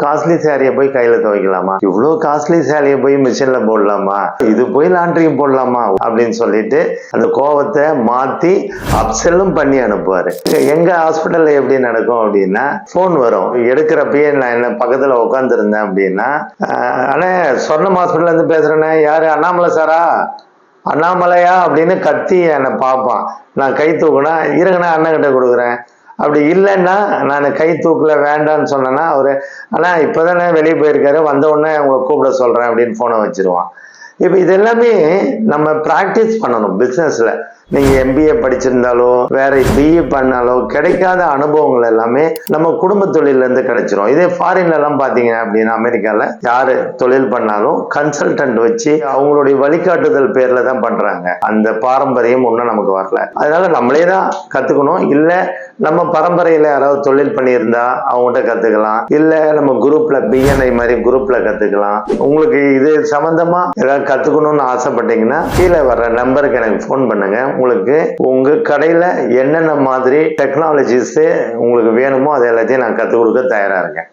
Costly சாரியை போய் கையில துவைக்கலாமா, இவ்வளவு காஸ்ட்லி சாரியை போய் மிஷின்ல போடலாமா, இது போய் லாண்ட்ரியும் போடலாமா அப்படின்னு சொல்லிட்டு அந்த கோவத்தை மாத்தி அப்செல்லும் பண்ணி அனுப்புவாரு. எங்க ஹாஸ்பிட்டல்ல எப்படி நடக்கும் அப்படின்னா, போன் வரும். எடுக்கிறப்பயே நான் என்ன பக்கத்துல உட்கார்ந்து இருந்தேன் அப்படின்னா, ஆனா சொர்ணம் ஹாஸ்பிட்டல்ல இருந்து பேசுறேன்னு, யாரு அண்ணாமலை சாரா, அண்ணாமலையா அப்படின்னு கத்தி என்னை பார்ப்பான். நான் கை தூக்குனா, இருங்கண்ணா அண்ணன் கிட்ட கொடுக்குறேன். அப்படி இல்லைன்னா நான் கை தூக்கல வேண்டான்னு சொன்னேன்னா அவரு, ஆனா இப்பதானே வெளியே போயிருக்காரு, வந்த உடனே உங்களை கூப்பிட சொல்றேன் அப்படின்னு போனை வச்சிருவான். இப்ப இது எல்லாமே நம்ம பிராக்டிஸ் பண்ணணும் பிசினஸ்ல. நீங்க MBA படிச்சிருந்தாலோ வேற BE பண்ணாலோ கிடைக்காத அனுபவங்கள் எல்லாமே நம்ம குடும்ப தொழில இருந்து கிடைச்சிரும். இதே ஃபாரின்ல எல்லாம் பாத்தீங்க அப்படின்னா, அமெரிக்கால யாரு தொழில் பண்ணாலும் கன்சல்டன்ட் வச்சு அவங்களுடைய வழிகாட்டுதல் பேர்ல தான் பண்றாங்க. அந்த பாரம்பரியம் ஒன்றும் நமக்கு வரல. அதனால நம்மளே தான் கத்துக்கணும். இல்ல நம்ம பரம்பரையில யாராவது தொழில் பண்ணியிருந்தா அவங்ககிட்ட கத்துக்கலாம். இல்ல நம்ம குரூப்ல BNI மாதிரி குரூப்ல கத்துக்கலாம். உங்களுக்கு இது சம்பந்தமா ஏதாவது கத்துக்கணும்னு ஆசைப்பட்டீங்கன்னா கீழே வர்ற நம்பருக்கு எனக்கு போன் பண்ணுங்க. உங்களுக்கு உங்க கடையில என்னென்ன மாதிரி டெக்னாலஜிஸ் உங்களுக்கு வேணுமோ அது எல்லாத்தையும் நான் கத்துக் கொடுக்க தயாரா இருக்கேன்.